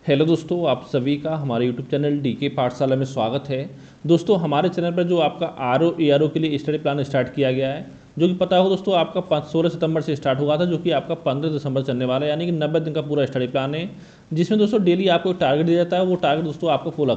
Hello दोस्तों, आप सभी का हमारे यूट्यूब चैनल डीके पाठशाला में स्वागत है। दोस्तों, हमारे चैनल पर जो आपका आरओ के लिए स्टडी प्लान स्टार्ट किया गया है, जो कि पता हो दोस्तों आपका 16 सितंबर से स्टार्ट हुआ था, जो कि आपका 15 दिसंबर चलने वाला है, यानी कि 90 दिन का पूरा स्टडी प्लान है, जिसमें दोस्तों डेली आपको एक टारगेट दिया जाता है। वो टारगेट दोस्तों आपको फॉलो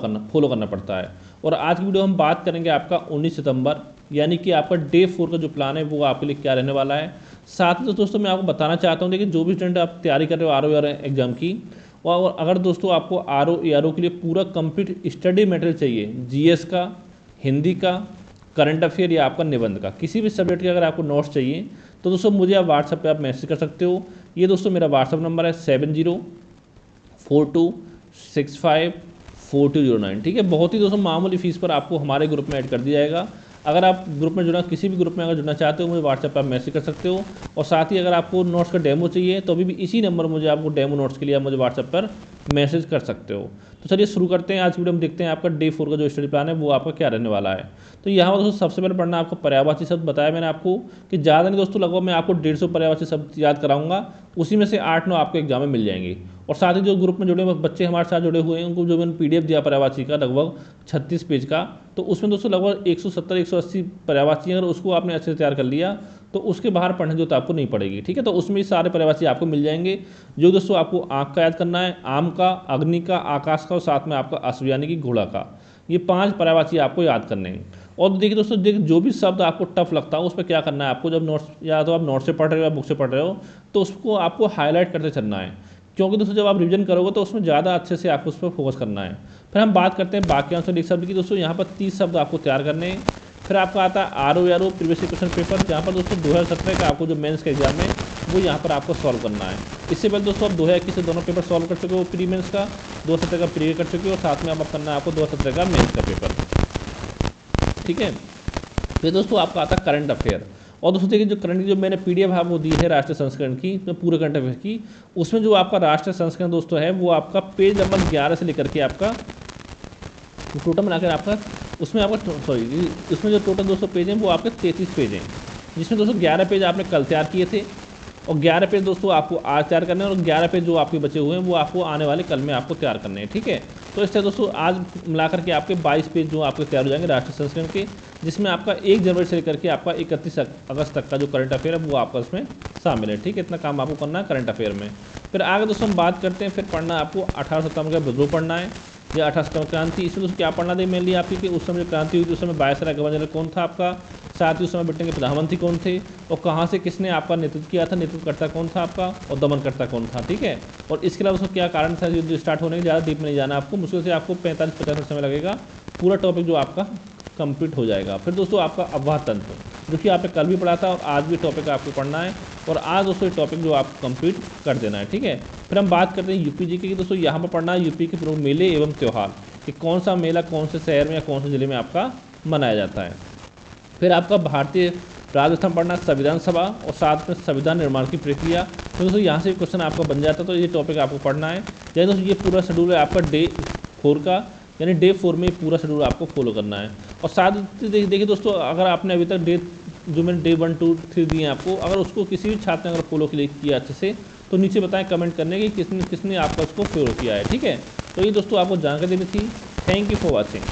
करना पड़ता है। और आज की वीडियो हम बात करेंगे आपका 19 सितंबर, यानी कि आपका डे 4 का जो प्लान है वो आपके लिए क्या रहने वाला है। साथ में दोस्तों मैं आपको बताना चाहता हूँ, देखिए जो भी स्टूडेंट आप तैयारी कर रहे हो आरओ एग्जाम की, और अगर दोस्तों आपको आरओ के लिए पूरा कंप्लीट स्टडी मटेरियल चाहिए, जीएस का, हिंदी का, करंट अफेयर या आपका निबंध का, किसी भी सब्जेक्ट के अगर आपको नोट्स चाहिए तो दोस्तों मुझे आप व्हाट्सएप पे आप मैसेज कर सकते हो। ये दोस्तों मेरा व्हाट्सएप नंबर है 7042654209। ठीक है, बहुत ही दोस्तों मामूली फीस पर आपको हमारे ग्रुप में ऐड कर दिया जाएगा। अगर आप ग्रुप में जुड़ना, किसी भी ग्रुप में अगर जुड़ना चाहते हो, मुझे व्हाट्सएप पर आप मैसेज कर सकते हो। और साथ ही अगर आपको नोट्स का डेमो चाहिए तो अभी भी इसी नंबर मुझे आपको डेमो नोट्स के लिए आप मुझे व्हाट्सएप पर मैसेज कर सकते हो। तो चलिए शुरू करते हैं आज की वीडियो में। देखते हैं आपका डे 4 का जो स्टडी प्लान है वो आपका क्या रहने वाला है। तो यहाँ पर दोस्तों सबसे पहले पढ़ना आपको पर्यायवाची शब्द बताया मैंने आपको कि ज़्यादा नहीं दोस्तों, लगभग मैं आपको 150 पर्यायवाची शब्द याद कराऊंगा, उसी में से 8-9 आपको एग्जाम में मिल जाएंगे। और साथ ही जो ग्रुप में जुड़े बच्चे हमारे साथ जुड़े हुए हैं, उनको जो मैंने पीडीएफ दिया पर्यायवाची का लगभग 36 पेज का, तो उसमें दोस्तों लगभग 170-180 पर्यायवाची, अगर उसको आपने अच्छे से तैयार कर लिया तो उसके बाहर पढ़ने जो तो आपको नहीं पड़ेगी। ठीक है, तो उसमें सारे पर्यायवाची आपको मिल जाएंगे। जो दोस्तों आपको आँख का याद करना है, आम का, अग्नि का, आकाश का, और साथ में आपका अश्व यानी कि घोड़ा का, ये 5 पर्यायवाची आपको याद करने हैं। और देखिए दोस्तों, देखिए जो भी शब्द आपको टफ लगता है उस पर क्या करना है आपको, जब नोट्स या तो आप नोट से पढ़ रहे हो या बुक से पढ़ रहे हो, तो उसको आपको हाईलाइट करते चलना है, क्योंकि दोस्तों जब आप रिवीजन करोगे तो उसमें ज़्यादा अच्छे से आपको उस पर फोकस करना है। फिर हम बात करते हैं वाक्यांश और एक शब्द की। दोस्तों यहाँ पर 30 शब्द आपको तैयार करने हैं। फिर आपका आता है आरओ प्रीवियस क्वेश्चन पेपर, जहाँ पर दोस्तों 2017 का आपको जो मेंस का एग्जाम है वो यहाँ पर आपको सॉल्व करना है। इससे पहले दोस्तों आप 2021 से दोनों पेपर सॉल्व कर चुके हो, प्री मेंस का, 2017 का प्री कर चुके हो, साथ में आप करना है आपको 2017 का मेंस का पेपर। ठीक है, फिर दोस्तों आपका आता है करंट अफेयर। और दोस्तों देखिए, जो करंट जो मैंने पीडीएफ है वो दी है राष्ट्रीय संस्करण की, तो पूरे करंट अफेयर की, उसमें जो आपका राष्ट्रीय संस्करण दोस्तों है वो आपका पेज नंबर 11 से लेकर के आपका टोटल बनाकर आपका उसमें आपका उसमें जो टोटल 200 पेज हैं वो आपके 33 पेज हैं, जिसमें दोस्तों 11 पेज आपने कल तैयार किए थे और 11 पेज दोस्तों आपको आज तैयार करने हैं, और 11 पेज जो आपके बचे हुए हैं वो आपको आने वाले कल में आपको तैयार करने हैं। ठीक है, तो इस तरह दोस्तों आज मिलाकर के आपके 22 पेज जो आपके तैयार हो जाएंगे राष्ट्रीय संस्करण के, जिसमें आपका 1 जनवरी से लेकर के आपका 31 अगस्त तक का जो करंट अफेयर है वो आपका उसमें शामिल है। ठीक है, इतना काम आपको करना है करंट अफेयर में। फिर आगे दोस्तों हम बात करते हैं, फिर पढ़ना आपको 18 सितंबर का विद्रोह पढ़ना है, या 18 सितंबर क्रांति। इसमें दोस्तों क्या पढ़ना था मेनली आपकी कि उस समय क्रांति हुई थी, उस समय वायसराय गवर्नर कौन था आपका, साथ ही उस समय ब्रिटेन के प्रधानमंत्री कौन थे, और कहाँ से किसने आपका नेतृत्व किया था, नेतृत्वकर्ता कौन था आपका, और दमनकर्ता कौन था। ठीक है, और इसके अलावा उसको क्या कारण था युद्ध स्टार्ट होने के, ज़्यादा डीप में नहीं जाना आपको, मुश्किल से आपको 45-50 मिनट समय लगेगा, पूरा टॉपिक जो आपका कंप्लीट हो जाएगा। फिर दोस्तों आपका अफवाह तंत्र, जो कि आपने कल भी पढ़ा था और आज भी टॉपिक आपको पढ़ना है, और आज दोस्तों ये टॉपिक जो आप कंप्लीट कर देना है। ठीक है, फिर हम बात करते हैं यूपी जी की। दोस्तों यहाँ पर पढ़ना है यूपी के प्रमुख मेले एवं त्यौहार, कि कौन सा मेला कौन से शहर में या कौन से ज़िले में आपका मनाया जाता है। फिर आपका भारतीय राजस्थान पढ़ना, संविधान सभा और साथ में संविधान निर्माण की प्रक्रिया। तो दोस्तों यहाँ से क्वेश्चन आपका बन जाता है, तो ये टॉपिक आपको पढ़ना है। यानी दोस्तों ये पूरा शेड्यूल है आपका डे 4 का, यानी डे 4 में पूरा शेड्यूल आपको फॉलो करना है। और साथ देखिए दोस्तों, अगर आपने अभी तक जो मैंने डे 1, 2, 3 दिए हैं आपको, अगर उसको किसी भी छात्र ने अगर फॉलो किया अच्छे से, तो नीचे बताएं कमेंट करने की किसने आपका उसको फॉलो किया है। ठीक है, तो ये दोस्तों आपको जानकारी देनी थी। Thank you for watching.